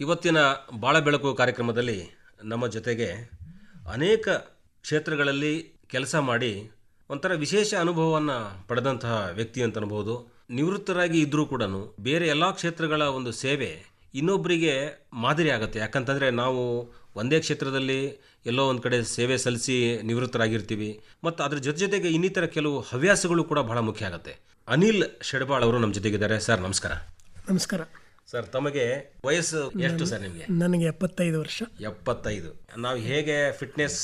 ಇವತ್ತಿನ ಬಾಳ ಬೆಳಕು ಕಾರ್ಯಕ್ರಮದಲ್ಲಿ ನಮ್ಮ ಜೊತೆಗೆ ಅನೇಕ ಕ್ಷೇತ್ರಗಳಲ್ಲಿ ಕೆಲಸ ಮಾಡಿ ಒಂಥರ ವಿಶೇಷ ಅನುಭವವನ್ನು ಪಡೆದಂತಹ ವ್ಯಕ್ತಿ ಅಂತ ಅನ್ಬೋದು. ನಿವೃತ್ತರಾಗಿ ಇದ್ದರೂ ಕೂಡ ಬೇರೆ ಎಲ್ಲ ಕ್ಷೇತ್ರಗಳ ಒಂದು ಸೇವೆ ಇನ್ನೊಬ್ಬರಿಗೆ ಮಾದರಿ ಆಗುತ್ತೆ. ಯಾಕಂತಂದರೆ ನಾವು ಒಂದೇ ಕ್ಷೇತ್ರದಲ್ಲಿ ಎಲ್ಲೋ ಒಂದು ಕಡೆ ಸೇವೆ ಸಲ್ಲಿಸಿ ನಿವೃತ್ತರಾಗಿರ್ತೀವಿ, ಮತ್ತು ಅದ್ರ ಜೊತೆಗೆ ಇನ್ನಿತರ ಕೆಲವು ಹವ್ಯಾಸಗಳು ಕೂಡ ಬಹಳ ಮುಖ್ಯ ಆಗುತ್ತೆ. ಅನಿಲ್ ಶೆಡ್ಬಾಳ್ ಅವರು ನಮ್ಮ ಜೊತೆಗಿದ್ದಾರೆ. ಸರ್ ನಮಸ್ಕಾರ. ನಮಸ್ಕಾರ ಸರ್, ತಮಗೆ ವಯಸ್ಸು ಎಷ್ಟು ಸರ್? ನಿಮಗೆ? ನನಗೆ 75 ವರ್ಷ. 75. ನಾವು ಹೇಗೆ ಫಿಟ್ನೆಸ್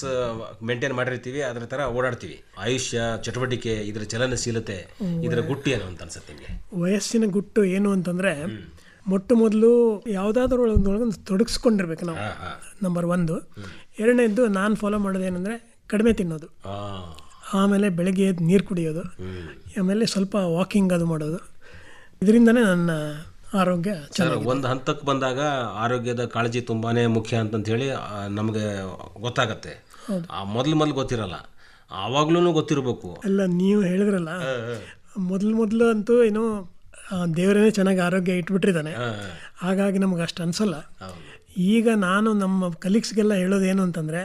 ಮೇಂಟೈನ್ ಮಾಡಿರ್ತೀವಿ ಅದರ ಥರ ಓಡಾಡ್ತೀವಿ. ಆಯುಷ್ಯ, ಚಟುವಟಿಕೆ, ಇದರ ಚಲನಶೀಲತೆ, ಇದರ ಗುಟ್ಟು ಏನು ಅಂತ ಅನ್ಸುತ್ತೆ ನಿಮಗೆ? ವಯಸ್ಸಿನ ಗುಟ್ಟು ಏನು ಅಂತಂದರೆ, ಮೊಟ್ಟ ಮೊದಲು ಯಾವುದಾದ್ರೂ ಒಂದು ತೊಡಗಿಸ್ಕೊಂಡಿರ್ಬೇಕು ನಾವು, ನಂಬರ್ 1. ಎರಡನೇದ್ದು ನಾನು ಫಾಲೋ ಮಾಡೋದೇನೆಂದರೆ ಕಡಿಮೆ ತಿನ್ನೋದು, ಆಮೇಲೆ ಬೆಳಗ್ಗೆ ಎದ್ದು ನೀರು ಕುಡಿಯೋದು, ಆಮೇಲೆ ಸ್ವಲ್ಪ ವಾಕಿಂಗ್ ಅದು ಮಾಡೋದು. ಇದರಿಂದನೇ ನನ್ನ ಆರೋಗ್ಯ ಚೆನ್ನಾಗಿ. ಒಂದು ಹಂತಕ್ಕೆ ಬಂದಾಗ ಆರೋಗ್ಯದ ಕಾಳಜಿ ತುಂಬಾ ಮುಖ್ಯ ಅಂತಂತೇಳಿ ನಮಗೆ ಗೊತ್ತಾಗತ್ತೆ. ಮೊದಲು ಗೊತ್ತಿರಲ್ಲ, ಆವಾಗ್ಲೂ ಗೊತ್ತಿರಬೇಕು. ಅಲ್ಲ, ನೀವು ಹೇಳಿದ್ರಲ್ಲ, ಮೊದಲು ಅಂತೂ ಏನೋ ದೇವರೇ ಚೆನ್ನಾಗಿ ಆರೋಗ್ಯ ಇಟ್ಬಿಟ್ಟಿದ್ದಾನೆ, ಹಾಗಾಗಿ ನಮ್ಗೆ ಅಷ್ಟು ಅನಿಸಲ್ಲ. ಈಗ ನಾನು ನಮ್ಮ ಕಲೀಗ್ಸ್ಗೆಲ್ಲ ಹೇಳೋದೇನು ಅಂತಂದರೆ,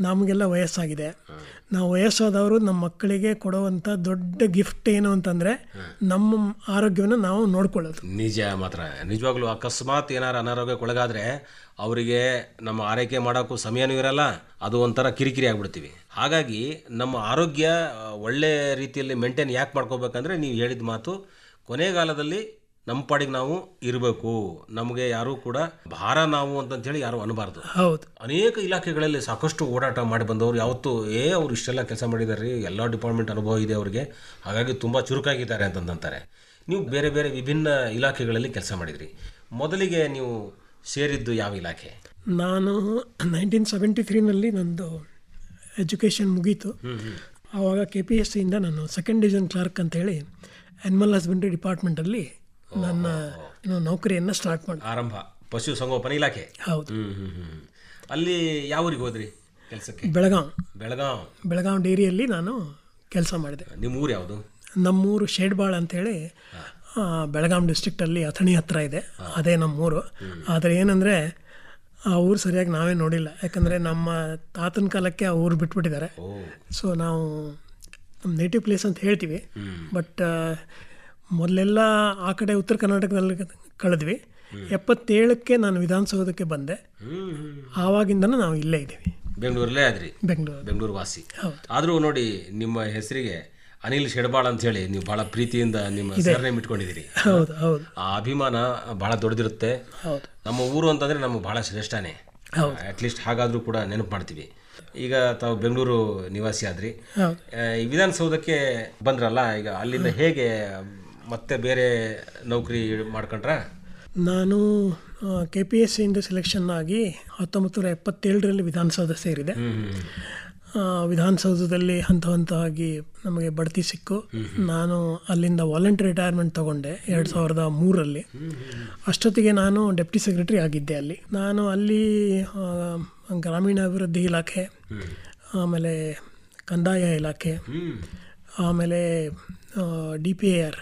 ನಮಗೆಲ್ಲ ವಯಸ್ಸಾಗಿದೆ, ನಾವು ವಯಸ್ಸಾದವರು ನಮ್ಮ ಮಕ್ಕಳಿಗೆ ಕೊಡುವಂಥ ದೊಡ್ಡ ಗಿಫ್ಟ್ ಏನು ಅಂತಂದರೆ ನಮ್ಮ ಆರೋಗ್ಯವನ್ನು ನಾವು ನೋಡ್ಕೊಳ್ಳೋದು. ನಿಜವಾಗ್ಲೂ ಅಕಸ್ಮಾತ್ ಏನಾರು ಅನಾರೋಗ್ಯಕ್ಕೊಳಗಾದರೆ ಅವರಿಗೆ ನಮ್ಮ ಆರೈಕೆ ಮಾಡೋಕ್ಕೂ ಸಮಯನೂ ಇರಲ್ಲ, ಅದು ಒಂಥರ ಕಿರಿಕಿರಿ ಆಗಿಬಿಡ್ತೀವಿ. ಹಾಗಾಗಿ ನಮ್ಮ ಆರೋಗ್ಯ ಒಳ್ಳೆ ರೀತಿಯಲ್ಲಿ ಮೇಂಟೈನ್ ಯಾಕೆ ಮಾಡ್ಕೋಬೇಕಂದ್ರೆ, ನೀವು ಹೇಳಿದ ಮಾತು, ಕೊನೆಗಾಲದಲ್ಲಿ ನಮ್ಮ ಪಾಡಿಗೆ ನಾವು ಇರಬೇಕು, ನಮಗೆ ಯಾರೂ ಕೂಡ ಭಾರ ನಾವು ಅಂತಂತೇಳಿ ಯಾರು ಅನ್ನಬಾರ್ದು. ಹೌದು. ಅನೇಕ ಇಲಾಖೆಗಳಲ್ಲಿ ಸಾಕಷ್ಟು ಓಡಾಟ ಮಾಡಿ ಬಂದವರು ಯಾವತ್ತೂ ಅವ್ರು ಇಷ್ಟೆಲ್ಲ ಕೆಲಸ ಮಾಡಿದ್ದಾರೆ, ಎಲ್ಲ ಡಿಪಾರ್ಟ್ಮೆಂಟ್ ಅನುಭವ ಇದೆ ಅವರಿಗೆ, ಹಾಗಾಗಿ ತುಂಬ ಚುರುಕಾಗಿದ್ದಾರೆ ಅಂತಂತಾರೆ. ನೀವು ಬೇರೆ ಬೇರೆ ವಿಭಿನ್ನ ಇಲಾಖೆಗಳಲ್ಲಿ ಕೆಲಸ ಮಾಡಿದ್ರಿ. ಮೊದಲಿಗೆ ನೀವು ಸೇರಿದ್ದು ಯಾವ ಇಲಾಖೆ? ನಾನು 1973ನಲ್ಲಿ ನಂದು ಎಜುಕೇಷನ್ ಮುಗೀತು. ಆವಾಗ KPSCಯಿಂದ ನಾನು ಸೆಕೆಂಡ್ ಡಿವಿಷನ್ ಕ್ಲರ್ಕ್ ಅಂತೇಳಿ ಆ್ಯನಿಮಲ್ ಹಸ್ಬೆಂಡ್ರಿ ಡಿಪಾರ್ಟ್ಮೆಂಟಲ್ಲಿ ನನ್ನ ನೌಕರಿಯನ್ನು ಸ್ಟಾರ್ಟ್ ಮಾಡಿ. ಆರಂಭ ಪಶು ಸಂಗೋಪನಾ ಇಲಾಖೆ. ಹೌದು. ಅಲ್ಲಿ ಯಾವ ಊರಿಗೆ ಹೋದ್ರಿ ಕೆಲಸಕ್ಕೆ? ಬೆಳಗಾಂ ಡೇರಿಯಲ್ಲಿ ನಾನು ಕೆಲಸ ಮಾಡಿದೆ. ನಿಮ್ಮ ಊರು ಯಾವುದು? ನಮ್ಮೂರು ಶೇಡ್ಬಾಳ್ ಅಂತೇಳಿ ಬೆಳಗಾಂ ಡಿಸ್ಟ್ರಿಕ್ಟಲ್ಲಿ ಅಥಣಿ ಹತ್ರ ಇದೆ, ಅದೇ ನಮ್ಮೂರು. ಆದರೆ ಏನಂದರೆ ಆ ಊರು ಸರಿಯಾಗಿ ನಾವೇ ನೋಡಿಲ್ಲ, ಯಾಕಂದರೆ ನಮ್ಮ ತಾತನ ಕಾಲಕ್ಕೆ ಆ ಊರು ಬಿಟ್ಬಿಟ್ಟಿದ್ದಾರೆ. ಸೊ ನಾವು ನಮ್ಮ ನೇಟಿವ್ ಪ್ಲೇಸ್ ಅಂತ ಹೇಳ್ತೀವಿ, ಬಟ್ ಮೊದಲೆಲ್ಲ ಆ ಕಡೆ ಉತ್ತರ ಕರ್ನಾಟಕದಲ್ಲಿ ಕಳೆದ್ವಿ. 77ಕ್ಕೆ ನಾನು ವಿಧಾನಸೌಧಕ್ಕೆ ಬಂದೆ, ಆವಾಗಿಂದನೂ ನಾವು ಇಲ್ಲೇ ಇದ್ದೀವಿ. ಬೆಂಗಳೂರಲ್ಲೇ ಆದ್ರಿ? ಬೆಂಗಳೂರು ವಾಸಿ. ಆದರೂ ನೋಡಿ, ನಿಮ್ಮ ಹೆಸರಿಗೆ ಅನಿಲ್ ಶೆಡ್ಬಾಳ್ ಅಂತ ಹೇಳಿ ನೀವು ಭಾಳ ಪ್ರೀತಿಯಿಂದ ನಿಮ್ಮ ಸರ್ನೇಮ್ ಇಟ್ಕೊಂಡಿದ್ದೀರಿ. ಹೌದು ಹೌದು. ಆ ಅಭಿಮಾನ ಭಾಳ ದೊಡ್ಡದಿರುತ್ತೆ. ಹೌದು. ನಮ್ಮ ಊರು ಅಂತಂದರೆ ನಮಗೆ ಭಾಳ ಶ್ರೇಷ್ಠನೇ, ಅಟ್ಲೀಸ್ಟ್ ಹಾಗಾದರೂ ಕೂಡ ನೆನಪು ಮಾಡ್ತೀವಿ. ಈಗ ತಾವು ಬೆಂಗಳೂರು ನಿವಾಸಿ ಆದ್ರಿ, ಈ ವಿಧಾನಸೌಧಕ್ಕೆ ಬಂದ್ರಲ್ಲ, ಈಗ ಅಲ್ಲಿಂದ ಹೇಗೆ ಮತ್ತೆ ಬೇರೆ ನೌಕರಿ ಮಾಡ್ಕೊಂಡ್ರ? ನಾನು KPSCಯಿಂದ ಸೆಲೆಕ್ಷನ್ ಆಗಿ 1977ರಲ್ಲಿ ವಿಧಾನಸೌಧ ಸೇರಿದೆ. ವಿಧಾನಸೌಧದಲ್ಲಿ ಹಂತವಾಗಿ ನಮಗೆ ಬಡ್ತಿ ಸಿಕ್ಕು. ನಾನು ಅಲ್ಲಿಂದ ವಾಲಂಟರಿ ರಿಟೈರ್ಮೆಂಟ್ ತೊಗೊಂಡೆ 2003ರಲ್ಲಿ. ಅಷ್ಟೊತ್ತಿಗೆ ನಾನು ಡೆಪ್ಟಿ ಸೆಕ್ರೆಟರಿ ಆಗಿದ್ದೆ ಅಲ್ಲಿ. ನಾನು ಅಲ್ಲಿ ಗ್ರಾಮೀಣಾಭಿವೃದ್ಧಿ ಇಲಾಖೆ, ಆಮೇಲೆ ಕಂದಾಯ ಇಲಾಖೆ, ಆಮೇಲೆ DPAR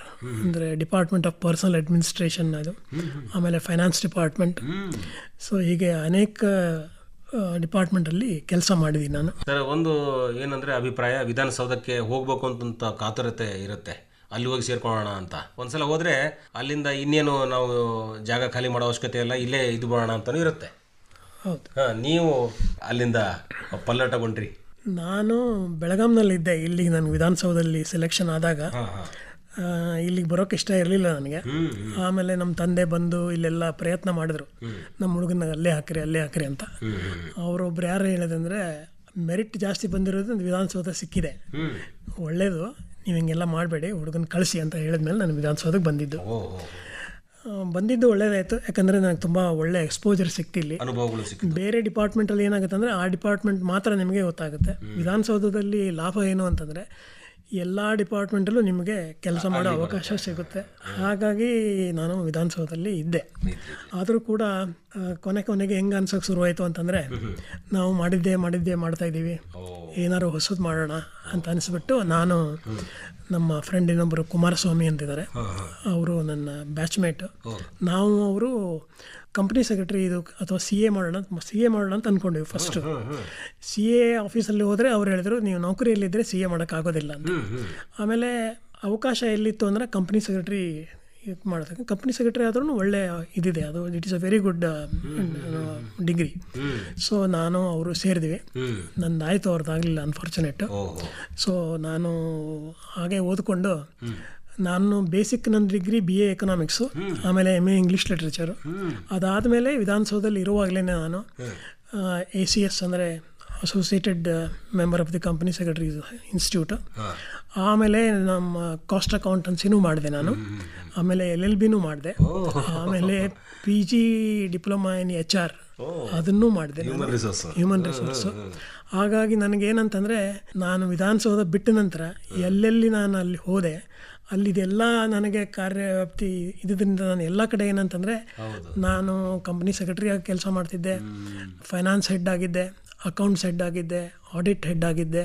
ಅಂದರೆ ಡಿಪಾರ್ಟ್ಮೆಂಟ್ ಆಫ್ ಪರ್ಸನಲ್ ಅಡ್ಮಿನಿಸ್ಟ್ರೇಷನ್, ಅದು, ಆಮೇಲೆ ಫೈನಾನ್ಸ್ ಡಿಪಾರ್ಟ್ಮೆಂಟ್. ಸೊ ಹೀಗೆ ಅನೇಕ ಡಿಪಾರ್ಟ್ಮೆಂಟಲ್ಲಿ ಕೆಲಸ ಮಾಡಿದ್ದೀನಿ ನಾನು. ಸರ್, ಒಂದು ಏನಂದರೆ ಅಭಿಪ್ರಾಯ, ವಿಧಾನಸೌಧಕ್ಕೆ ಹೋಗ್ಬೇಕು ಅಂತಂತ ಕಾತುರತೆ ಇರುತ್ತೆ, ಅಲ್ಲಿ ಹೋಗಿ ಸೇರ್ಕೊಳ್ಳೋಣ ಅಂತ. ಒಂದ್ಸಲ ಹೋದರೆ ಅಲ್ಲಿಂದ ಇನ್ನೇನು ನಾವು ಜಾಗ ಖಾಲಿ ಮಾಡೋ ಅವಶ್ಯಕತೆ ಇಲ್ಲ, ಇಲ್ಲೇ ಇದು ಮಾಡೋಣ ಅಂತಲೂ ಇರುತ್ತೆ. ಹೌದು. ನೀವು ಅಲ್ಲಿಂದ ಪಲ್ಲಟಗೊಂಡ್ರಿ? ನಾನು ಬೆಳಗಾಂನಲ್ಲಿದ್ದೆ. ಇಲ್ಲಿಗೆ ನಾನು ವಿಧಾನಸೌಧದಲ್ಲಿ ಸೆಲೆಕ್ಷನ್ ಆದಾಗ ಇಲ್ಲಿಗೆ ಬರೋಕ್ಕೆ ಇಷ್ಟ ಇರಲಿಲ್ಲ ನನಗೆ. ಆಮೇಲೆ ನಮ್ಮ ತಂದೆ ಬಂದು ಇಲ್ಲೆಲ್ಲ ಪ್ರಯತ್ನ ಮಾಡಿದ್ರು, ನಮ್ಮ ಹುಡುಗನ ಅಲ್ಲೇ ಹಾಕ್ರಿ ಅಂತ. ಅವರೊಬ್ರು ಯಾರು ಹೇಳಿದಂದರೆ, ಮೆರಿಟ್ ಜಾಸ್ತಿ ಬಂದಿರೋದು ವಿಧಾನಸೌಧ ಸಿಕ್ಕಿದೆ, ಒಳ್ಳೆಯದು, ನೀವು ಹಿಂಗೆಲ್ಲ ಮಾಡಬೇಡಿ, ಹುಡುಗನ ಕಳಿಸಿ ಅಂತ ಹೇಳಿದ್ಮೇಲೆ ನಾನು ವಿಧಾನಸೌಧಕ್ಕೆ ಬಂದಿದ್ದು ಒಳ್ಳೇದಾಯಿತು. ಯಾಕಂದರೆ ನನಗೆ ತುಂಬ ಒಳ್ಳೆ ಎಕ್ಸ್ಪೋಜರ್ ಸಿಕ್ತಿಲ್ಲಿ, ಅನುಭವಗಳು ಸಿಕ್ಕಿದೆ. ಬೇರೆ ಡಿಪಾರ್ಟ್ಮೆಂಟಲ್ಲಿ ಏನಾಗುತ್ತೆ ಅಂದರೆ, ಆ ಡಿಪಾರ್ಟ್ಮೆಂಟ್ ಮಾತ್ರ ನಿಮಗೆ ಗೊತ್ತಾಗುತ್ತೆ. ವಿಧಾನಸೌಧದಲ್ಲಿ ಲಾಭ ಏನು ಅಂತಂದರೆ, ಎಲ್ಲ ಡಿಪಾರ್ಟ್ಮೆಂಟಲ್ಲೂ ನಿಮಗೆ ಕೆಲಸ ಮಾಡೋ ಅವಕಾಶ ಸಿಗುತ್ತೆ. ಹಾಗಾಗಿ ನಾನು ವಿಧಾನಸೌಧದಲ್ಲಿ ಇದ್ದೆ. ಆದರೂ ಕೂಡ ಕೊನೆಗೆ ಹೆಂಗೆ ಅನ್ಸೋಕ್ಕೆ ಶುರುವಾಯಿತು ಅಂತಂದರೆ, ನಾವು ಮಾಡಿದ್ದೇ ಮಾಡ್ತಾಯಿದ್ದೀವಿ, ಏನಾದ್ರು ಹೊಸದು ಮಾಡೋಣ ಅಂತ ಅನಿಸ್ಬಿಟ್ಟು, ನಾನು ನಮ್ಮ ಫ್ರೆಂಡ್ ಇನ್ನೊಬ್ಬರು ಕುಮಾರಸ್ವಾಮಿ ಅಂತಿದ್ದಾರೆ, ಅವರು ನನ್ನ ಬ್ಯಾಚ್ಮೇಟ್. ಅವರು ಕಂಪ್ನಿ ಸೆಕ್ರೆಟರಿ ಇದು ಅಥವಾ ಸಿ ಎ ಮಾಡೋಣ ಅಂತ ಅಂದ್ಕೊಂಡ್ವಿ ಫಸ್ಟು. ಸಿ ಎ ಆಫೀಸಲ್ಲಿ ಹೋದರೆ ಅವ್ರು ಹೇಳಿದ್ರು ನೀವು ನೌಕರಿಯಲ್ಲಿದ್ದರೆ ಸಿ ಎ ಮಾಡೋಕ್ಕಾಗೋದಿಲ್ಲ ಅಂತ. ಆಮೇಲೆ ಅವಕಾಶ ಎಲ್ಲಿತ್ತು ಅಂದರೆ ಕಂಪ್ನಿ ಸೆಕ್ರೆಟರಿ ಇದು ಮಾಡೋದಕ್ಕೆ. ಕಂಪ್ನಿ ಸೆಕ್ರೆಟರಿ ಆದ್ರೂ ಒಳ್ಳೆ ಇದಿದೆ, ಅದು it is a very good degree. So ನಾನು ಅವರು ಸೇರಿದ್ವಿ. ನಂದಾಯಿತು, ಅವ್ರದ್ದಾಗಲಿಲ್ಲ ಅನ್ಫಾರ್ಚುನೇಟ್. ಸೊ ನಾನು ಹಾಗೆ ಓದ್ಕೊಂಡು ನಾನು ಬೇಸಿಕ್ ನನ್ನ ಡಿಗ್ರಿ BA ಎಕನಾಮಿಕ್ಸು, ಆಮೇಲೆ MA ಇಂಗ್ಲೀಷ್ ಲಿಟ್ರೇಚರು. ಅದಾದಮೇಲೆ ವಿಧಾನಸೌಧದಲ್ಲಿ ಇರುವಾಗಲೇ ನಾನು ACS ಅಂದರೆ associated member of the company secretary institute, ಆಮೇಲೆ ನಮ್ಮ ಕಾಸ್ಟ್ ಅಕೌಂಟೆನ್ಸಿನೂ ಮಾಡಿದೆ ನಾನು, ಆಮೇಲೆ LLBನೂ ಮಾಡಿದೆ, ಆಮೇಲೆ PG ಡಿಪ್ಲೊಮಾ ಇನ್ HR ಅದನ್ನೂ ಮಾಡಿದೆ, ಹ್ಯೂಮನ್ ರಿಸೋರ್ಸು. ಹಾಗಾಗಿ ನನಗೇನಂತಂದರೆ ನಾನು ವಿಧಾನಸೌಧ ಬಿಟ್ಟ ನಂತರ ಎಲ್ಲೆಲ್ಲಿ ನಾನು ಅಲ್ಲಿ ಹೋದೆ ಅಲ್ಲಿದೆಲ್ಲ ನನಗೆ ಕಾರ್ಯವ್ಯಾಪ್ತಿ ಇದರಿಂದ ನಾನು ಎಲ್ಲ ಕಡೆ ಏನಂತಂದರೆ ನಾನು ಕಂಪ್ನಿ ಸೆಕ್ರೆಟರಿಯಾಗಿ ಕೆಲಸ ಮಾಡ್ತಿದ್ದೆ, ಫೈನಾನ್ಸ್ ಹೆಡ್ ಆಗಿದ್ದೆ, ಅಕೌಂಟ್ಸ್ ಹೆಡ್ ಆಗಿದ್ದೆ, ಆಡಿಟ್ ಹೆಡ್ ಆಗಿದ್ದೆ.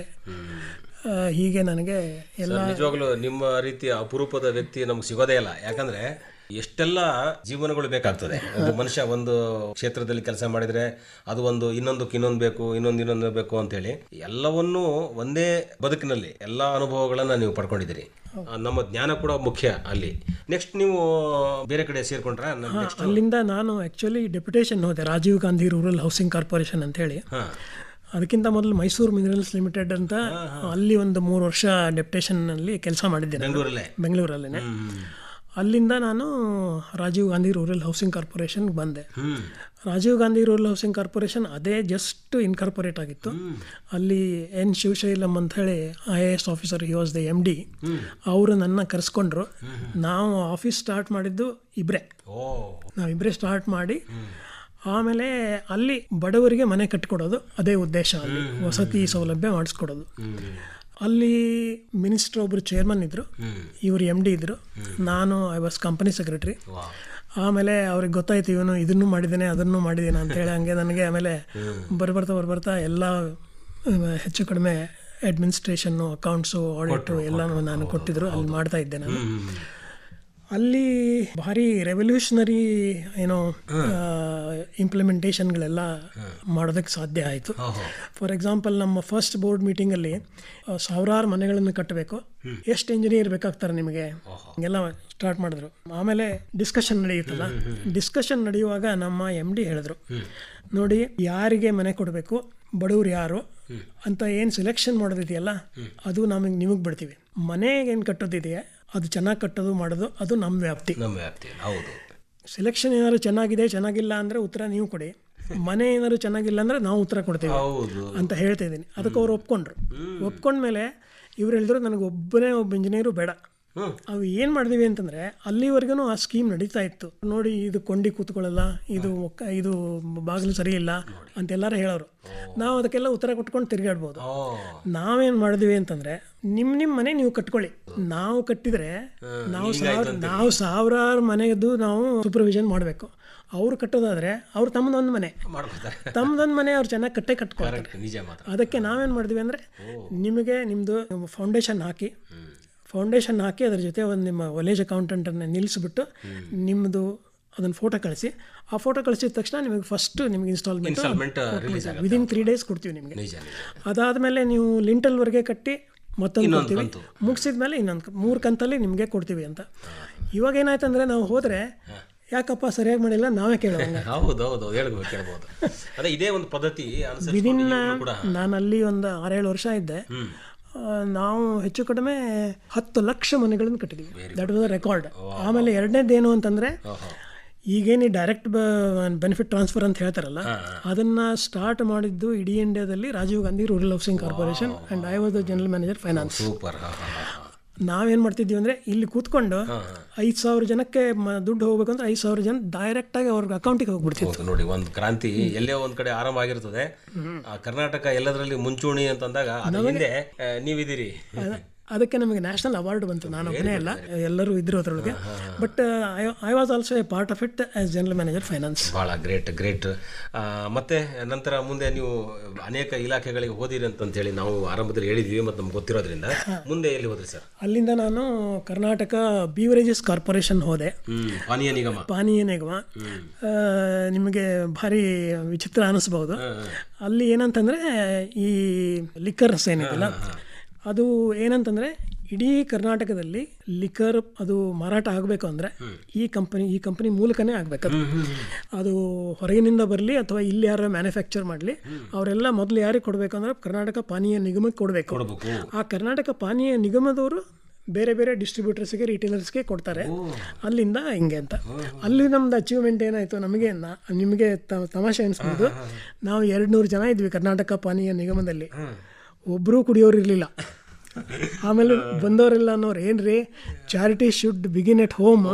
ಹೀಗೆ ನನಗೆ ಎಲ್ಲ ನಿಜವಾಗ್ಲೂ ನಿಮ್ಮ ರೀತಿಯ ಅಪರೂಪದ ವ್ಯಕ್ತಿ ನಮ್ಗೆ ಸಿಗೋದೇ ಇಲ್ಲ. ಯಾಕಂದರೆ ಎಷ್ಟೆಲ್ಲ ಜೀವನಗಳು ಬೇಕಾಗ್ತದೆ. ಒಬ್ಬ ಮನುಷ್ಯ ಒಂದು ಕ್ಷೇತ್ರದಲ್ಲಿ ಕೆಲಸ ಮಾಡಿದರೆ ಅದು ಒಂದು ಇನ್ನೊಂದು ಬೇಕು, ಇನ್ನೊಂದು ಬೇಕು ಅಂತೇಳಿ ಎಲ್ಲವನ್ನೂ ಒಂದೇ ಬದುಕಿನಲ್ಲಿ ಎಲ್ಲ ಅನುಭವಗಳನ್ನು ನೀವು ಪಡ್ಕೊಂಡಿದ್ದೀರಿ. ನಮ್ಮ ಜ್ಞಾನ ಕೂಡ ಮುಖ್ಯ ಅಲ್ಲಿ. ನೆಕ್ಸ್ಟ್ ನೀವು ಬೇರೆ ಕಡೆ ಸೇರ್ಕೊಂಡ್ರೆ? ಅಲ್ಲಿಂದ ನಾನು ಆ್ಯಕ್ಚುಲಿ ಡೆಪ್ಯುಟೇಷನ್ ಹೋದೆ, Rajiv Gandhi rural housing corporation ಅಂತೇಳಿ. ಅದಕ್ಕಿಂತ ಮೊದಲು ಮೈಸೂರು ಮಿನರಲ್ಸ್ ಲಿಮಿಟೆಡ್ ಅಂತ ಅಲ್ಲಿ ಒಂದು 3 ವರ್ಷ ಡೆಪ್ಯುಟೇಷನ್ನಲ್ಲಿ ಕೆಲಸ ಮಾಡಿದ್ದೇನೆ ಬೆಂಗಳೂರಲ್ಲೇ. ಅಲ್ಲಿಂದ ನಾನು ರಾಜೀವ್ ಗಾಂಧಿ ರೂರಲ್ ಹೌಸಿಂಗ್ ಕಾರ್ಪೊರೇಷನ್ಗೆ ಬಂದೆ. Rajiv Gandhi rural housing corporation ಅದೇ ಜಸ್ಟ್ ಇನ್ಕಾರ್ಪೊರೇಟ್ ಆಗಿತ್ತು. ಅಲ್ಲಿ N ಶಿವಶೈಲಂ ಅಂತ ಹೇಳಿ IAS officer, he was the MD. ಅವರು ನನ್ನ ಕರೆಸ್ಕೊಂಡ್ರು. ನಾವು ಆಫೀಸ್ ಸ್ಟಾರ್ಟ್ ಮಾಡಿದ್ದು ನಾವಿಬ್ಬರೇ ಸ್ಟಾರ್ಟ್ ಮಾಡಿ, ಆಮೇಲೆ ಅಲ್ಲಿ ಬಡವರಿಗೆ ಮನೆ ಕಟ್ಟಿಕೊಡೋದು ಅದೇ ಉದ್ದೇಶ, ಅಲ್ಲಿ ವಸತಿ ಸೌಲಭ್ಯ ಮಾಡಿಸ್ಕೊಡೋದು. ಅಲ್ಲಿ ಮಿನಿಸ್ಟರ್ ಒಬ್ಬರು ಚೇರ್ಮನ್ ಇದ್ದರು, ಇವರು MD ಇದ್ದರು, ನಾನು ಐ ವಾಸ್ ಕಂಪನಿ ಸೆಕ್ರೆಟರಿ. ಆಮೇಲೆ ಅವ್ರಿಗೆ ಗೊತ್ತಾಯ್ತು ಇವನು ಇದನ್ನು ಮಾಡಿದ್ದೇನೆ ಅದನ್ನು ಮಾಡಿದ್ದೇನೆ ಅಂತೇಳಿ. ಹಂಗೆ ನನಗೆ ಆಮೇಲೆ ಬರ್ಬರ್ತಾ ಎಲ್ಲ ಹೆಚ್ಚು ಕಡಿಮೆ ಅಡ್ಮಿನಿಸ್ಟ್ರೇಷನ್ನು, ಅಕೌಂಟ್ಸು, ಆಡಿಟು ಎಲ್ಲನೂ ನಾನು ಕೊಟ್ಟಿದ್ರು. ಅಲ್ಲಿ ಮಾಡ್ತಾ ಇದ್ದೆ ನಾನು. ಅಲ್ಲಿ ಭಾರಿ ರೆವಲ್ಯೂಷನರಿ ಇಂಪ್ಲಿಮೆಂಟೇಷನ್ಗಳೆಲ್ಲ ಮಾಡೋದಕ್ಕೆ ಸಾಧ್ಯ ಆಯಿತು. ಫಾರ್ ಎಕ್ಸಾಂಪಲ್, ನಮ್ಮ ಫಸ್ಟ್ ಬೋರ್ಡ್ ಮೀಟಿಂಗಲ್ಲಿ 1000 ಮನೆಗಳನ್ನು ಕಟ್ಟಬೇಕು, ಎಷ್ಟು ಇಂಜಿನಿಯರ್ ಬೇಕಾಗ್ತಾರೆ ನಿಮಗೆ, ಹಿಂಗೆಲ್ಲ ಸ್ಟಾರ್ಟ್ ಮಾಡಿದ್ರು. ಆಮೇಲೆ ಡಿಸ್ಕಷನ್ ನಡೆಯುತ್ತಲ್ಲ, ಡಿಸ್ಕಷನ್ ನಡೆಯುವಾಗ ನಮ್ಮ MD ಹೇಳಿದ್ರು, ನೋಡಿ ಯಾರಿಗೆ ಮನೆ ಕೊಡಬೇಕು, ಬಡವ್ರು ಯಾರು ಅಂತ ಏನು ಸೆಲೆಕ್ಷನ್ ಮಾಡೋದಿದೆಯಲ್ಲ ಅದು ನಿಮಗೆ ಬಿಡ್ತೀವಿ. ಮನೆಗೆ ಏನು ಕಟ್ಟೋದಿದೆಯಾ ಅದು ಚೆನ್ನಾಗಿ ಕಟ್ಟೋದು ಮಾಡೋದು ಅದು ನಮ್ಮ ವ್ಯಾಪ್ತಿ. ಹೌದು. ಸೆಲೆಕ್ಷನ್ ಏನಾದ್ರು ಚೆನ್ನಾಗಿಲ್ಲ ಅಂದರೆ ಉತ್ತರ ನೀವು ಕೊಡಿ, ಮನೆ ಏನಾದ್ರು ಚೆನ್ನಾಗಿಲ್ಲ ಅಂದರೆ ನಾವು ಉತ್ತರ ಕೊಡ್ತೀವಿ ಅಂತ ಹೇಳ್ತಾ ಇದ್ದೀನಿ. ಅದಕ್ಕೆ ಅವ್ರು ಒಪ್ಕೊಂಡ್ಮೇಲೆ ಇವ್ರು ಹೇಳಿದ್ರು ನನಗೆ ಒಬ್ಬ ಇಂಜಿನಿಯರು ಬೇಡ. ಅವು ಏನು ಮಾಡಿದ್ವಿ ಅಂತಂದರೆ ಅಲ್ಲಿವರೆಗೂ ಆ ಸ್ಕೀಮ್ ನಡೀತಾ ಇತ್ತು. ನೋಡಿ ಇದು ಕೊಂಡಿ ಕೂತ್ಕೊಳ್ಳಲ್ಲ, ಇದು ಬಾಗಿಲು ಸರಿ ಇಲ್ಲ ಅಂತೆಲ್ಲರೂ ಹೇಳೋರು. ನಾವು ಅದಕ್ಕೆಲ್ಲ ಉತ್ತರ ಕೊಟ್ಕೊಂಡು ತಿರುಗಾಡ್ಬೋದು. ನಾವೇನು ಮಾಡಿದ್ವಿ ಅಂತಂದರೆ ನಿಮ್ಮ ಮನೆ ನೀವು ಕಟ್ಕೊಳ್ಳಿ, ನಾವು ಕಟ್ಟಿದರೆ ನಾವು 1000 ಮನೆಯದ್ದು ನಾವು ಸೂಪರ್ವಿಷನ್ ಮಾಡಬೇಕು. ಅವ್ರು ಕಟ್ಟೋದಾದರೆ ಅವ್ರು ತಮ್ಮದೊಂದು ಮನೆ ಅವ್ರು ಚೆನ್ನಾಗಿ ಕಟ್ಕೊಳ್ತಾರೆ. ಅದಕ್ಕೆ ನಾವೇನು ಮಾಡಿದ್ವಿ ಅಂದರೆ ನಿಮಗೆ ನಿಮ್ಮದು ಫೌಂಡೇಶನ್ ಹಾಕಿ ಅದ್ರ ಜೊತೆ ಒಂದು ನಿಮ್ಮ ವಿಲೇಜ್ ಅಕೌಂಟೆಂಟನ್ನು ನಿಲ್ಲಿಸ್ಬಿಟ್ಟು ನಿಮ್ಮದು ಅದನ್ನು ಫೋಟೋ ಕಳಿಸಿ, ಆ ಫೋಟೋ ಕಳಿಸಿದ ತಕ್ಷಣ ನಿಮಗೆ ಇನ್ಸ್ಟಾಲ್ಮೆಂಟ್ ವಿದಿನ್ 3 days ಕೊಡ್ತೀವಿ ನಿಮಗೆ. ಅದಾದಮೇಲೆ ನೀವು ಲಿಂಟಲ್ವರೆಗೆ ಕಟ್ಟಿ ಮತ್ತೊಂದು ಕೊಡ್ತೀವಿ, ಮುಗಿಸಿದ ಮೇಲೆ ಇನ್ನೊಂದು 3 ಕಂತಲ್ಲಿ ನಿಮಗೆ ಕೊಡ್ತೀವಿ ಅಂತ. ಇವಾಗ ಏನಾಯ್ತು ಅಂದರೆ ನಾವು ಹೋದರೆ ಯಾಕಪ್ಪ ಸರಿಯಾಗಿ ಮಾಡಿಲ್ಲ ನಾವೇ ಕೇಳೋಂಗೆ. ಇದೇ ಒಂದು ಪದ್ಧತಿ. ನಾನು ಅಲ್ಲಿ ಒಂದು 6-7 ವರ್ಷ ಇದ್ದೆ. ನಾವು ಹೆಚ್ಚು ಕಡಿಮೆ 10 ಲಕ್ಷ ಮನೆಗಳನ್ನು ಕಟ್ಟಿದ್ದೀವಿ. That was a record. ಆಮೇಲೆ ಎರಡನೇದೇನು ಅಂತಂದರೆ ಈಗೇನು ಡೈರೆಕ್ಟ್ ಬೆನಿಫಿಟ್ ಟ್ರಾನ್ಸ್ಫರ್ ಅಂತ ಹೇಳ್ತಾರಲ್ಲ, ಅದನ್ನು ಸ್ಟಾರ್ಟ್ ಮಾಡಿದ್ದು ಇಡೀ ಇಂಡಿಯಾದಲ್ಲಿ Rajiv Gandhi rural housing corporation and I was the general manager finance. ನಾವೇನು ಮಾಡ್ತಿದ್ದೀವಿ ಅಂದರೆ ಇಲ್ಲಿ ಕೂತ್ಕೊಂಡು 5,000 ಜನಕ್ಕೆ ದುಡ್ಡು ಹೋಗ್ಬೇಕು ಅಂದ್ರೆ 5,000 ಜನ ಡೈರೆಕ್ಟಾಗಿ ಅವ್ರಿಗೆ ಅಕೌಂಟಿಗೆ ಹೋಗ್ಬಿಡ್ತಿತ್ತು. ನೋಡಿ, ಒಂದು ಕ್ರಾಂತಿ ಎಲ್ಲೇ ಒಂದು ಕಡೆ ಆರಂಭ ಆಗಿರ್ತದೆ. ಕರ್ನಾಟಕ ಎಲ್ಲದರಲ್ಲಿ ಮುಂಚೂಣಿ ಅಂತಂದಾಗ ಹಿಂದೆ ನೀವಿದ್ದೀರಿ. ಅದಕ್ಕೆ ನಮಗೆ ನ್ಯಾಷನಲ್ ಅವಾರ್ಡ್ ಬಂತು. ನಾನು ಒಬ್ಬನೇ ಅಲ್ಲ, ಎಲ್ಲರೂ ಇದ್ರು ಅದರೊಳಗೆ. But I was also A part of it as general manager finance. ಭಾಳ ಗ್ರೇಟ್. ಮತ್ತೆ ನಂತರ ಮುಂದೆ ನೀವು ಅನೇಕ ಇಲಾಖೆಗಳಿಗೆ ಹೋದಿರಿ ಅಂತೇಳಿ ನಾವು ಆರಂಭದಲ್ಲಿ ಹೇಳಿದ್ವಿ ಮತ್ತು ನಮ್ಗೆ ಗೊತ್ತಿರೋದ್ರಿಂದ ಮುಂದೆ ಎಲ್ಲಿ ಹೋದ್ರಿ ಸರ್? ಅಲ್ಲಿಂದ ನಾನು ಕರ್ನಾಟಕ ಬೀವರೇಜಸ್ ಕಾರ್ಪೊರೇಷನ್ ಹೋದೆ. ಪಾನೀಯ ನಿಗಮ. ನಿಮಗೆ ಭಾರಿ ವಿಚಿತ್ರ ಅನಿಸ್ಬಹುದು. ಅಲ್ಲಿ ಏನಂತಂದರೆ ಈ ಲಿಕ್ಕರ್ಸ್ ಏನಿದೆಯಲ್ಲ, ಅದು ಏನಂತಂದರೆ ಇಡೀ ಕರ್ನಾಟಕದಲ್ಲಿ ಲಿಕ್ಕರ್ ಅದು ಮಾರಾಟ ಆಗಬೇಕು ಅಂದರೆ ಈ ಕಂಪನಿ ಮೂಲಕನೇ ಆಗಬೇಕದು. ಅದು ಹೊರಗಿನಿಂದ ಬರಲಿ ಅಥವಾ ಇಲ್ಲಿ ಯಾರು ಮ್ಯಾನುಫ್ಯಾಕ್ಚರ್ ಮಾಡಲಿ, ಅವರೆಲ್ಲ ಮೊದಲು ಯಾರಿಗೆ ಕೊಡಬೇಕು ಅಂದರೆ ಕರ್ನಾಟಕ ಪಾನೀಯ ನಿಗಮಕ್ಕೆ ಕೊಡಬೇಕು. ಆ ಕರ್ನಾಟಕ ಪಾನೀಯ ನಿಗಮದವರು ಬೇರೆ ಬೇರೆ ಡಿಸ್ಟ್ರಿಬ್ಯೂಟರ್ಸ್ಗೆ, ರಿಟೇಲರ್ಸ್ಗೆ ಕೊಡ್ತಾರೆ. ಅಲ್ಲಿಂದ ಹಿಂಗೆ ಅಂತ ಅಲ್ಲಿ ನಮ್ದು ಅಚೀವ್ಮೆಂಟ್ ಏನಾಯಿತು, ನಿಮಗೆ ತಮಾಷೆ ಅನಿಸ್ಬೋದು, ನಾವು 200 ಜನ ಇದ್ವಿ ಕರ್ನಾಟಕ ಪಾನೀಯ ನಿಗಮದಲ್ಲಿ. ಒಬ್ಬರೂ ಕುಡಿಯೋರು ಇರಲಿಲ್ಲ. ಆಮೇಲೆ ಬಂದವರೆಲ್ಲ ಅನ್ನೋರು, ಏನ್ರಿ charity should begin at home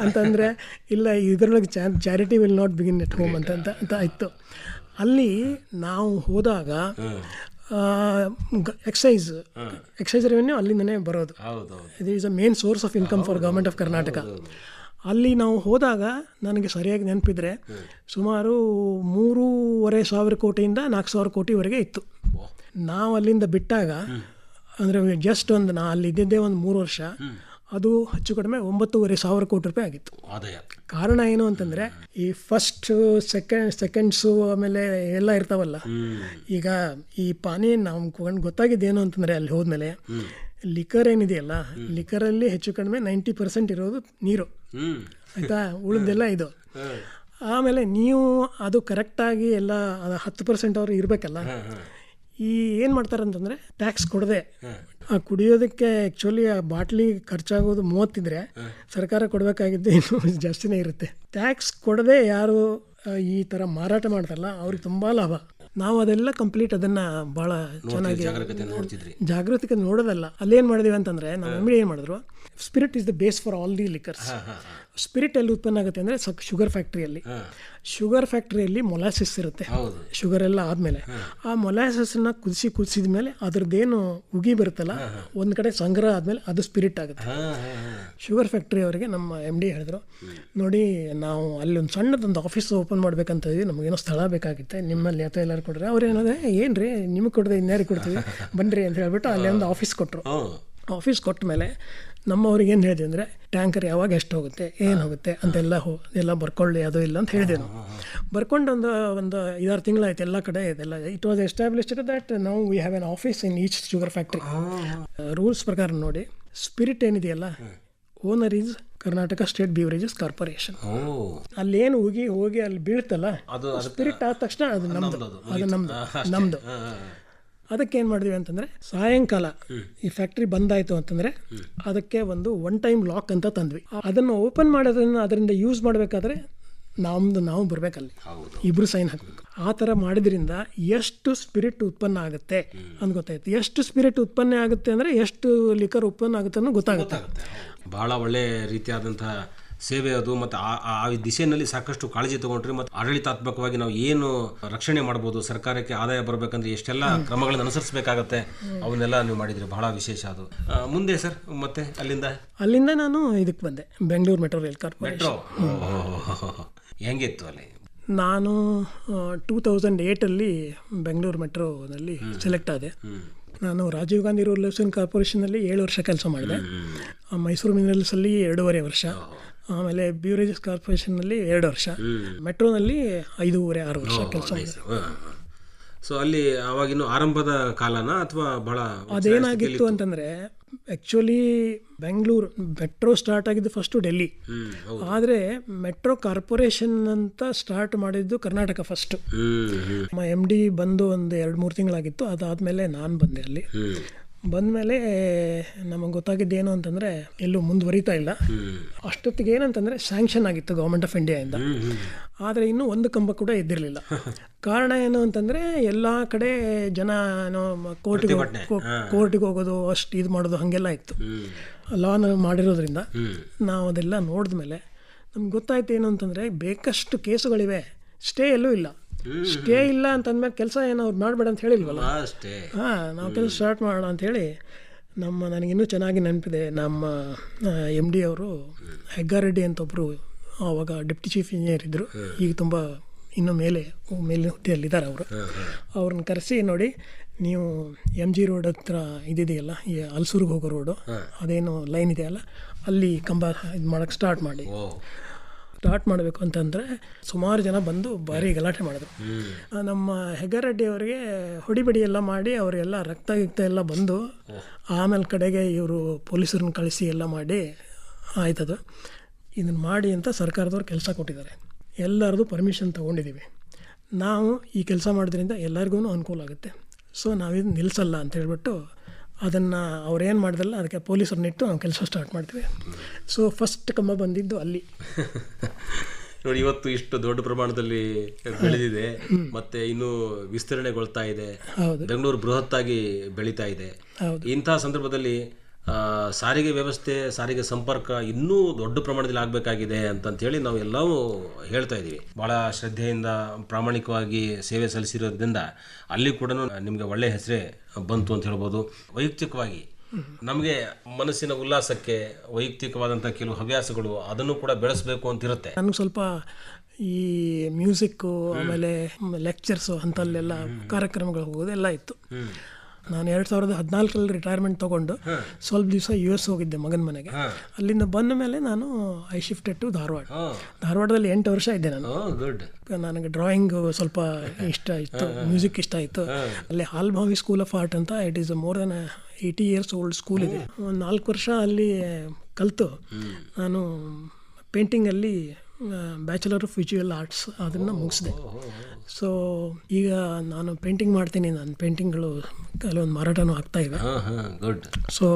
ಅಂತಂದರೆ, ಇಲ್ಲ ಇದರೊಳಗೆ charity will not begin at home ಅಂತ ಇತ್ತು. ಅಲ್ಲಿ ನಾವು ಹೋದಾಗ ಎಕ್ಸೈಸ್ ರೆವೆನ್ಯೂ ಅಲ್ಲಿಂದನೇ ಬರೋದು. It is a main source of income for government of Karnataka. ಅಲ್ಲಿ ನಾವು ಹೋದಾಗ ನನಗೆ ಸರಿಯಾಗಿ ನೆನಪಿದ್ರೆ ಸುಮಾರು 3,500 ಕೋಟಿಯಿಂದ 4,000 ಕೋಟಿವರೆಗೆ ಇತ್ತು. ನಾವು ಅಲ್ಲಿಂದ ಬಿಟ್ಟಾಗ ಅಂದರೆ ಜಸ್ಟ್ ನಾ ಅಲ್ಲಿ ಇದ್ದಿದ್ದೇ 3 ವರ್ಷ, ಅದು ಹೆಚ್ಚು ಕಡಿಮೆ 9,500 ಕೋಟಿ ರೂಪಾಯಿ ಆಗಿತ್ತು ಆದಾಯ. ಕಾರಣ ಏನು ಅಂತಂದರೆ ಈ ಫಸ್ಟ್ ಸೆಕೆಂಡ್ಸು ಆಮೇಲೆ ಎಲ್ಲ ಇರ್ತಾವಲ್ಲ. ಈಗ ಈ ಪಾನಿ ನಮ್ಗೆ ಗೊತ್ತಾಗಿದ್ದೇನು ಅಂತಂದರೆ ಅಲ್ಲಿ ಹೋದ್ಮೇಲೆ ಲಿಕ್ಕರ್ ಏನಿದೆಯಲ್ಲ, ಲಿಕ್ಕರಲ್ಲಿ ಹೆಚ್ಚು ಕಡಿಮೆ 90% ಇರೋದು ನೀರು, ಆಯಿತಾ, ಉಳಿದೆಲ್ಲ ಇದು. ಆಮೇಲೆ ನೀವು ಅದು ಕರೆಕ್ಟಾಗಿ ಎಲ್ಲ 10% ಅವರು ಇರಬೇಕಲ್ಲ. ಈ ಏನು ಮಾಡ್ತಾರೆ ಅಂತಂದರೆ ಟ್ಯಾಕ್ಸ್ ಕೊಡದೆ ಆ ಕುಡಿಯೋದಕ್ಕೆ ಆ್ಯಕ್ಚುಲಿ ಆ ಬಾಟ್ಲಿ ಖರ್ಚಾಗೋದು 30 ಇದ್ದರೆ ಸರ್ಕಾರ ಕೊಡಬೇಕಾಗಿದ್ದು ಇನ್ನೂ ಜಾಸ್ತಿನೇ ಇರುತ್ತೆ. ಟ್ಯಾಕ್ಸ್ ಕೊಡದೆ ಯಾರು ಈ ಥರ ಮಾರಾಟ ಮಾಡ್ತಾರಲ್ಲ ಅವ್ರಿಗೆ ತುಂಬ ಲಾಭ. ನಾವು ಅದೆಲ್ಲ ಕಂಪ್ಲೀಟ್ ಅದನ್ನು ಭಾಳ ಚೆನ್ನಾಗಿ ಜಾಗೃತಿಗೆ ನೋಡೋದಲ್ಲ. ಅಲ್ಲೇನು ಮಾಡಿದೀವಿ ಅಂತಂದರೆ ನಮ್ಮ ಅಂಗಡಿ ಏನು ಮಾಡಿದ್ರು, spirit is the base for all the lickers. Spirit ಎಲ್ಲಿ ಉತ್ಪನ್ನ ಆಗುತ್ತೆ ಅಂದರೆ ಶುಗರ್ ಫ್ಯಾಕ್ಟ್ರಿಯಲ್ಲಿ ಮೊಲಾಸಿಸ್ ಇರುತ್ತೆ. ಶುಗರ್ ಎಲ್ಲ ಆದಮೇಲೆ ಆ ಮೊಲಾಸಿಸ್ನ ಕುದಿಸಿದ ಮೇಲೆ ಅದ್ರದ್ದೇನು ಉಗಿ ಬರುತ್ತಲ್ಲ, ಒಂದು ಕಡೆ ಸಂಗ್ರಹ ಆದಮೇಲೆ ಅದು ಸ್ಪಿರಿಟ್ ಆಗುತ್ತೆ. ಶುಗರ್ ಫ್ಯಾಕ್ಟ್ರಿ ಅವರಿಗೆ ನಮ್ಮ MD ಹೇಳಿದ್ರು, ನೋಡಿ ನಾವು ಅಲ್ಲಿ ಒಂದು ಸಣ್ಣದೊಂದು ಆಫೀಸ್ ಓಪನ್ ಮಾಡ್ಬೇಕಂತ ಇದ್ದೀವಿ, ನಮಗೇನೋ ಸ್ಥಳ ಬೇಕಾಗಿತ್ತೆ, ನಿಮ್ಮಲ್ಲಿ ಅಥವಾ ಎಲ್ಲರೂ ಕೊಡ್ರೆ. ಅವ್ರು ಏನಂದರೆ, ಏನು ರೀ ನಿಮಗೆ ಕೊಡದೆ ಇನ್ಯಾರಿಗೆ ಕೊಡ್ತೀವಿ ಬನ್ನಿರಿ ಅಂತ ಹೇಳ್ಬಿಟ್ಟು ಅಲ್ಲಿ ಒಂದು ಆಫೀಸ್ ಕೊಟ್ಟರು. ಆಫೀಸ್ ಕೊಟ್ಟ ಮೇಲೆ ನಮ್ಮವ್ರಿಗೆ ಏನು ಹೇಳಿದ್ವಿ ಅಂದರೆ, ಟ್ಯಾಂಕರ್ ಯಾವಾಗ ಎಷ್ಟು ಹೋಗುತ್ತೆ, ಏನು ಹೋಗುತ್ತೆ ಅಂತೆಲ್ಲ ಎಲ್ಲ ಬರ್ಕೊಳ್ಳಿ, ಅದು ಇಲ್ಲ ಅಂತ ಹೇಳಿದೆ. ನಾವು ಬರ್ಕೊಂಡು ಒಂದು 5-6 ತಿಂಗಳಾಯ್ತು, ಎಲ್ಲ ಕಡೆ ಇದೆಲ್ಲ. ಇಟ್ ವಾಸ್ ಎಸ್ಟಾಬ್ಲಿಷ್ಡ್ ದಟ್ ನಾವು we have an office in each sugar factory. Rules ಪ್ರಕಾರ ನೋಡಿ, ಸ್ಪಿರಿಟ್ ಏನಿದೆಯಲ್ಲ, owner is Karnataka state beverages corporation. ಅಲ್ಲೇನು ಹೋಗಿ ಅಲ್ಲಿ ಬೀಳ್ತಲ್ಲ, ಸ್ಪಿರಿಟ್ ಆದ ತಕ್ಷಣ ಅದು ನಮ್ಮದು. ಅದಕ್ಕೆ ಏನು ಮಾಡಿದ್ವಿ ಅಂತಂದರೆ, ಸಾಯಂಕಾಲ ಈ ಫ್ಯಾಕ್ಟ್ರಿ ಬಂದಾಯಿತು ಅಂತಂದರೆ ಅದಕ್ಕೆ ಒಂದು 1 ಟೈಮ್ ಲಾಕ್ ಅಂತ ತಂದ್ವಿ. ಅದನ್ನು ಓಪನ್ ಮಾಡೋದನ್ನು ಅದರಿಂದ ಯೂಸ್ ಮಾಡಬೇಕಾದ್ರೆ ನಾವು ಬರಬೇಕಲ್ಲಿ, ಇಬ್ಬರು ಸೈನ್ ಹಾಕಬೇಕು. ಆ ಥರ ಮಾಡಿದ್ರಿಂದ ಎಷ್ಟು ಸ್ಪಿರಿಟ್ ಉತ್ಪನ್ನ ಆಗುತ್ತೆ ಅಂತ ಗೊತ್ತಾಯ್ತು. ಎಷ್ಟು ಸ್ಪಿರಿಟ್ ಉತ್ಪನ್ನ ಆಗುತ್ತೆ ಅಂದರೆ ಎಷ್ಟು ಲಿಕ್ಕರ್ ಉತ್ಪನ್ನ ಆಗುತ್ತೆ ಅನ್ನೋ ಗೊತ್ತಾಗುತ್ತೆ. ಭಾಳ ಒಳ್ಳೆ ರೀತಿಯಾದಂತಹ ಸೇವೆ ಅದು. ಮತ್ತು ಆ ದಿಶೆಯಲ್ಲಿ ಸಾಕಷ್ಟು ಕಾಳಜಿ ತೊಗೊಂಡ್ರಿ. ಮತ್ತು ಆಡಳಿತಾತ್ಮಕವಾಗಿ ನಾವು ಏನು ರಕ್ಷಣೆ ಮಾಡ್ಬೋದು, ಸರ್ಕಾರಕ್ಕೆ ಆದಾಯ ಬರಬೇಕಂದ್ರೆ ಎಷ್ಟೆಲ್ಲ ಕ್ರಮಗಳನ್ನು ಅನುಸರಿಸಬೇಕಾಗತ್ತೆ, ಅವನ್ನೆಲ್ಲ ನೀವು ಮಾಡಿದ್ರಿ. ಬಹಳ ವಿಶೇಷ ಅದು. ಮುಂದೆ ಸರ್ ಮತ್ತೆ ಅಲ್ಲಿಂದ ನಾನು ಇದಕ್ಕೆ ಬಂದೆ, ಬೆಂಗಳೂರು ಮೆಟ್ರೋ ರೈಲ್ ಕಾರ್ಪೊರೇಷನ್. ಹೆಂಗಿತ್ತು ಅಲ್ಲಿ? ನಾನು 2008 ಬೆಂಗಳೂರು ಮೆಟ್ರೋನಲ್ಲಿ ಸೆಲೆಕ್ಟ್ ಆದೆ. ನಾನು ರಾಜೀವ್ ಗಾಂಧಿ ರೂರಲ್ ಕಾರ್ಪೊರೇಷನಲ್ಲಿ 7 ವರ್ಷ ಕೆಲಸ ಮಾಡಿದೆ. ಮೈಸೂರು ಮಿನರಲ್ಸಲ್ಲಿ 2.5 ವರ್ಷ, ಆಮೇಲೆ ಬ್ಯೂರೇಜಸ್ ಕಾರ್ಪೊರೇಷನ್ನಲ್ಲಿ 2 ವರ್ಷ, ಮೆಟ್ರೋನಲ್ಲಿ 5.5-6 ವರ್ಷ ಕೆಲಸ ಮಾಡಿದೆ. ಸೊ ಅಲ್ಲಿ ಅವಾಗಿನ್ನು ಆರಂಭದ ಕಾಲನ ಅಥವಾ ಬಹಳ ಅದೇನಾಗಿತ್ತು ಅಂತಂದರೆ, ಆ್ಯಕ್ಚುಲಿ ಬೆಂಗಳೂರು ಮೆಟ್ರೋ ಸ್ಟಾರ್ಟ್ ಆಗಿದ್ದು ಫಸ್ಟು ಡೆಲ್ಲಿ, ಆದರೆ ಮೆಟ್ರೋ ಕಾರ್ಪೊರೇಷನ್ ಅಂತ ಸ್ಟಾರ್ಟ್ ಮಾಡಿದ್ದು ಕರ್ನಾಟಕ ಫಸ್ಟು. ನಮ್ಮ MD ಬಂದು ಒಂದು 2-3 ತಿಂಗಳಾಗಿತ್ತು. ಅದಾದಮೇಲೆ ನಾನು ಬಂದೆ. ಅಲ್ಲಿ ಬಂದಮೇಲೆ ನಮಗೆ ಗೊತ್ತಾಗಿದ್ದೇನು ಅಂತಂದರೆ, ಎಲ್ಲೂ ಮುಂದುವರಿತಾ ಇಲ್ಲ. ಅಷ್ಟೊತ್ತಿಗೆ ಏನಂತಂದರೆ ಸ್ಯಾಂಕ್ಷನ್ ಆಗಿತ್ತು ಗೌರ್ಮೆಂಟ್ ಆಫ್ ಇಂಡಿಯಾಯಿಂದ, ಆದರೆ ಇನ್ನೂ ಒಂದು ಕಂಬ ಕೂಡ ಎದ್ದಿರಲಿಲ್ಲ. ಕಾರಣ ಏನು ಅಂತಂದರೆ, ಎಲ್ಲ ಕಡೆ ಜನ ಕೋರ್ಟಿಗೆ ಹೋಗೋದು, ಅಷ್ಟು ಇದು ಮಾಡೋದು ಹಾಗೆಲ್ಲ ಇತ್ತು. ಲಾನ್ ಮಾಡಿರೋದ್ರಿಂದ ನಾವು ಅದೆಲ್ಲ ನೋಡಿದ್ಮೇಲೆ ನಮ್ಗೆ ಗೊತ್ತಾಯ್ತು ಏನು ಅಂತಂದರೆ, ಬೇಕಷ್ಟು ಕೇಸುಗಳಿವೆ, ಸ್ಟೇ ಎಲ್ಲೂ ಇಲ್ಲ. ಸ್ಟೇ ಇಲ್ಲ ಅಂತಂದ್ಮೇಲೆ ಕೆಲಸ ಏನು ಅವ್ರು ಮಾಡಬೇಡ ಅಂತ ಹೇಳಿಲ್ವಲ್ಲ. ನಾವು ಕೆಲಸ ಸ್ಟಾರ್ಟ್ ಮಾಡೋಣ ಅಂಥೇಳಿ ನನಗಿನ್ನೂ ಚೆನ್ನಾಗಿ ನೆನಪಿದೆ. ನಮ್ಮ ಎಮ್ ಡಿ ಅವರು ಹೆಗ್ಗಾರೆಡ್ಡಿ ಅಂತ ಒಬ್ಬರು ಆವಾಗ ಡೆಪ್ಟಿ ಚೀಫ್ ಇಂಜಿನಿಯರ್ ಇದ್ದರು. ಈಗ ತುಂಬ ಇನ್ನೂ ಮೇಲಿನ ಹುದ್ದೆಯಲ್ಲಿದ್ದಾರೆ ಅವರು. ಅವ್ರನ್ನ ಕರೆಸಿ, ನೋಡಿ ನೀವು ಎಮ್ ಜಿ ರೋಡ್ ಹತ್ರ ಇದಿದೆಯಲ್ಲ, ಈ ಹಲ್ಸೂರಿಗೆ ಹೋಗೋ ರೋಡು, ಅದೇನು ಲೈನ್ ಇದೆಯಲ್ಲ, ಅಲ್ಲಿ ಕಂಬ ಇದು ಮಾಡೋಕ್ಕೆ ಸ್ಟಾರ್ಟ್ ಮಾಡಬೇಕು ಅಂತಂದರೆ ಸುಮಾರು ಜನ ಬಂದು ಭಾರಿ ಗಲಾಟೆ ಮಾಡಿದ್ರು. ನಮ್ಮ ಹೆಗ್ಗಾರೆಡ್ಡಿ ಅವರಿಗೆ ಹೊಡಿಬಡಿ ಎಲ್ಲ ಮಾಡಿ ಅವರೆಲ್ಲ ರಕ್ತ ಎಲ್ಲ ಬಂದು ಆಮೇಲೆ ಕಡೆಗೆ ಇವರು ಪೊಲೀಸರನ್ನ ಕಳಿಸಿ ಎಲ್ಲ ಮಾಡಿ ಆಯ್ತದು. ಇದನ್ನು ಮಾಡಿ ಅಂತ ಸರ್ಕಾರದವ್ರು ಕೆಲಸ ಕೊಟ್ಟಿದ್ದಾರೆ. ಎಲ್ಲರದು ಪರ್ಮಿಷನ್ ತೊಗೊಂಡಿದ್ದೀವಿ. ನಾವು ಈ ಕೆಲಸ ಮಾಡೋದ್ರಿಂದ ಎಲ್ಲರಿಗೂ ಅನುಕೂಲ ಆಗುತ್ತೆ. ಸೊ ನಾವಿದು ನಿಲ್ಲಿಸಲ್ಲ ಅಂತ ಹೇಳ್ಬಿಟ್ಟು ಅದನ್ನು ಅವ್ರೇನು ಮಾಡಿದ್ರಲ್ಲ ಅದಕ್ಕೆ ಪೊಲೀಸರನ್ನಿಟ್ಟು ನಾವು ಕೆಲಸ ಸ್ಟಾರ್ಟ್ ಮಾಡ್ತೀವಿ. ಸೊ ಫಸ್ಟ್ ಕಂಬ ಬಂದಿದ್ದು ಅಲ್ಲಿ. ನೋಡಿ, ಇವತ್ತು ಇಷ್ಟು ದೊಡ್ಡ ಪ್ರಮಾಣದಲ್ಲಿ ಬೆಳೆದಿದೆ, ಮತ್ತೆ ಇನ್ನೂ ವಿಸ್ತರಣೆಗೊಳ್ತಾ ಇದೆ. ಬೆಂಗಳೂರು ಬೃಹತ್ತಾಗಿ ಬೆಳೀತಾ ಇದೆ. ಇಂತಹ ಸಂದರ್ಭದಲ್ಲಿ ಸಾರಿಗೆ ವ್ಯವಸ್ಥೆ, ಸಾರಿಗೆ ಸಂಪರ್ಕ ಇನ್ನೂ ದೊಡ್ಡ ಪ್ರಮಾಣದಲ್ಲಿ ಆಗಬೇಕಾಗಿದೆ ಅಂತಂತೇಳಿ ನಾವು ಎಲ್ಲವೂ ಹೇಳ್ತಾ ಇದ್ದೀವಿ. ಭಾಳ ಶ್ರದ್ಧೆಯಿಂದ ಪ್ರಾಮಾಣಿಕವಾಗಿ ಸೇವೆ ಸಲ್ಲಿಸಿರೋದ್ರಿಂದ ಅಲ್ಲಿ ಕೂಡ ನಿಮಗೆ ಒಳ್ಳೆಯ ಹೆಸರೇ ಬಂತು ಅಂತ ಹೇಳ್ಬೋದು. ವೈಯಕ್ತಿಕವಾಗಿ ನಮಗೆ ಮನಸ್ಸಿನ ಉಲ್ಲಾಸಕ್ಕೆ ವೈಯಕ್ತಿಕವಾದಂಥ ಕೆಲವು ಹವ್ಯಾಸಗಳು ಅದನ್ನು ಕೂಡ ಬೆಳೆಸಬೇಕು ಅಂತಿರುತ್ತೆ. ನನಗೆ ಸ್ವಲ್ಪ ಈ ಮ್ಯೂಸಿಕ್ಕು, ಆಮೇಲೆ ಲೆಕ್ಚರ್ಸು ಅಂತಲ್ಲೆಲ್ಲ ಕಾರ್ಯಕ್ರಮಗಳು ಹೋಗೋದೆಲ್ಲ ಇತ್ತು. ನಾನು 2014 ರಿಟೈರ್ಮೆಂಟ್ ತೊಗೊಂಡು ಸ್ವಲ್ಪ ದಿವಸ US ಹೋಗಿದ್ದೆ ಮಗನ ಮನೆಗೆ. ಅಲ್ಲಿಂದ ಬಂದ ಮೇಲೆ ನಾನು ಐ ಶಿಫ್ಟೆಡ್ ಟು ಧಾರವಾಡದಲ್ಲಿ 8 ವರ್ಷ ಇದ್ದೆ ನಾನು. ನನಗೆ ಡ್ರಾಯಿಂಗ್ ಸ್ವಲ್ಪ ಇಷ್ಟ ಇತ್ತು, ಮ್ಯೂಸಿಕ್ ಇಷ್ಟ ಇತ್ತು. ಅಲ್ಲಿ ಹಾಲ್ಭಾವಿ ಸ್ಕೂಲ್ ಆಫ್ ಆರ್ಟ್ ಅಂತ, it is more than 80 years old school ಇದೆ. ಒಂದು 4 ವರ್ಷ ಅಲ್ಲಿ ಕಲಿತು ನಾನು ಪೇಂಟಿಂಗಲ್ಲಿ ಬ್ಯಾಚುಲರ್ ಆಫ್ ವಿಜುವಲ್ ಆರ್ಟ್ಸ್ ಅದನ್ನು ಮುಗಿಸಿದೆ. ಸೊ ಈಗ ನಾನು ಪೇಂಟಿಂಗ್ ಮಾಡ್ತೀನಿ. ನನ್ನ ಪೇಂಟಿಂಗ್ಗಳು ಕೆಲವೊಂದು ಮಾರಾಟನೂ ಆಗ್ತಾ ಇವೆ. ಸೊ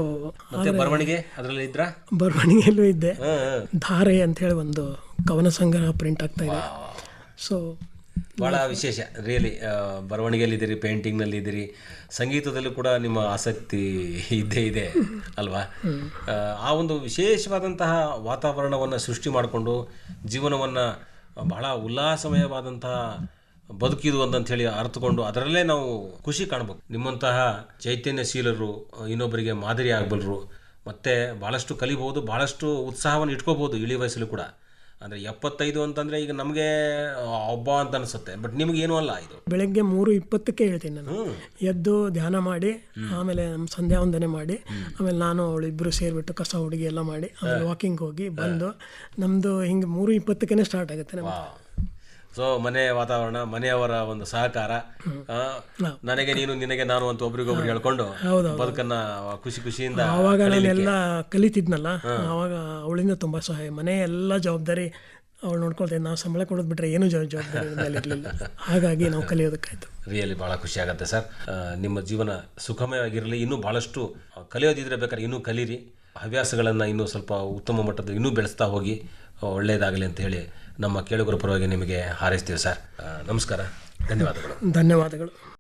ಬರವಣಿಗೆಯಲ್ಲೂ ಇದ್ದೆ. ಧಾರೆ ಅಂತೇಳಿ ಒಂದು ಕವನ ಸಂಗ್ರಹ ಪ್ರಿಂಟ್ ಆಗ್ತಾ ಇದೆ. ಸೊ ಭಾಳ ವಿಶೇಷ, ರಿಯಲಿ. ಬರವಣಿಗೆಯಲ್ಲಿದ್ದೀರಿ, ಪೇಂಟಿಂಗ್ನಲ್ಲಿದ್ದೀರಿ, ಸಂಗೀತದಲ್ಲೂ ಕೂಡ ನಿಮ್ಮ ಆಸಕ್ತಿ ಇದ್ದೇ ಇದೆ ಅಲ್ವಾ? ಆ ಒಂದು ವಿಶೇಷವಾದಂತಹ ವಾತಾವರಣವನ್ನು ಸೃಷ್ಟಿ ಮಾಡಿಕೊಂಡು ಜೀವನವನ್ನು ಬಹಳ ಉಲ್ಲಾಸಮಯವಾದಂತಹ ಬದುಕಿದು ಅಂತಂಥೇಳಿ ಅರ್ಥಕೊಂಡು ಅದರಲ್ಲೇ ನಾವು ಖುಷಿ ಕಾಣಬೇಕು. ನಿಮ್ಮಂತಹ ಚೈತನ್ಯಶೀಲರು, ಇನ್ನೊಬ್ಬರಿಗೆ ಮಾದರಿ ಆಗಬಲ್ಲರು, ಮತ್ತು ಭಾಳಷ್ಟು ಕಲಿಬೋದು, ಭಾಳಷ್ಟು ಉತ್ಸಾಹವನ್ನು ಇಟ್ಕೋಬೋದು ಇಳಿ ವಯಸ್ಸಲ್ಲೂ ಕೂಡ. ಅಂದರೆ 75 ಅಂತಂದರೆ ಈಗ ನಮಗೆ ಹಬ್ಬ ಅಂತ ಅನಿಸುತ್ತೆ, ಬಟ್ ನಿಮಗೇನೂ ಅಲ್ಲ. ಇದು ಬೆಳಗ್ಗೆ 3:20ಕ್ಕೆ ಹೇಳ್ತೀನಿ ನಾನು. ಎದ್ದು ಧ್ಯಾನ ಮಾಡಿ, ಆಮೇಲೆ ಸಂಧ್ಯಾ ವಂದನೆ ಮಾಡಿ, ಆಮೇಲೆ ನಾನು ಅವಳು ಇಬ್ಬರು ಸೇರಿಬಿಟ್ಟು ಕಸ ಹುಡುಗಿ ಎಲ್ಲ ಮಾಡಿ, ಆಮೇಲೆ ವಾಕಿಂಗ್ ಹೋಗಿ ಬಂದು ನಮ್ಮದು ಹಿಂಗೆ 3:20ಕ್ಕೆ ಸ್ಟಾರ್ಟ್ ಆಗುತ್ತೆ ನಮ್ಮದು. ಸೊ ಮನೆ ವಾತಾವರಣ, ಮನೆಯವರ ಒಂದು ಸಹಕಾರ, ನನಗೆ ನೀನು ನಿನಗೆ ನಾನು ಅಂತ ಒಬ್ರಿಗೊಬ್ರು ಹೇಳ್ಕೊಂಡು ಬದುಕನ್ನ ಖುಷಿಯಿಂದ. ಆವಾಗ ನಾನೆಲ್ಲ ಕಲಿತಿದ್ನಲ್ಲ, ಆವಾಗ ಅವಳಿಂದ ತುಂಬ ಸಹಾಯ. ಮನೆ ಎಲ್ಲ ಜವಾಬ್ದಾರಿ ಅವಳು ನೋಡ್ಕೊಳ್ತೇನೆ. ನಾವು ಸಂಬಳ ಕೊಡೋದು ಬಿಟ್ಟರೆ ಏನೂ ಜವಾಬ್ದಾರಿ ಮೇಲೆ ಇರಲಿಲ್ಲ. ಹಾಗಾಗಿ ನಾವು ಕಲಿಯೋದಕ್ಕಾಯ್ತು. ರಿಯಲಿ ಭಾಳ ಖುಷಿ ಆಗುತ್ತೆ ಸರ್. ನಿಮ್ಮ ಜೀವನ ಸುಖಮಯವಾಗಿರಲಿ. ಇನ್ನೂ ಭಾಳಷ್ಟು ಕಲಿಯೋದಿದ್ರೆ ಬೇಕಾದ್ರೆ ಇನ್ನೂ ಕಲೀರಿ. ಹವ್ಯಾಸಗಳನ್ನು ಇನ್ನೂ ಸ್ವಲ್ಪ ಉತ್ತಮ ಮಟ್ಟದ ಇನ್ನೂ ಬೆಳೆಸ್ತಾ ಹೋಗಿ, ಒಳ್ಳೆಯದಾಗಲಿ ಅಂತ ಹೇಳಿ ನಮ್ಮ ಕೇಳುಗರ ಪರವಾಗಿ ನಿಮಗೆ ಹಾರೈಸ್ತೀವಿ ಸರ್. ನಮಸ್ಕಾರ, ಧನ್ಯವಾದಗಳು.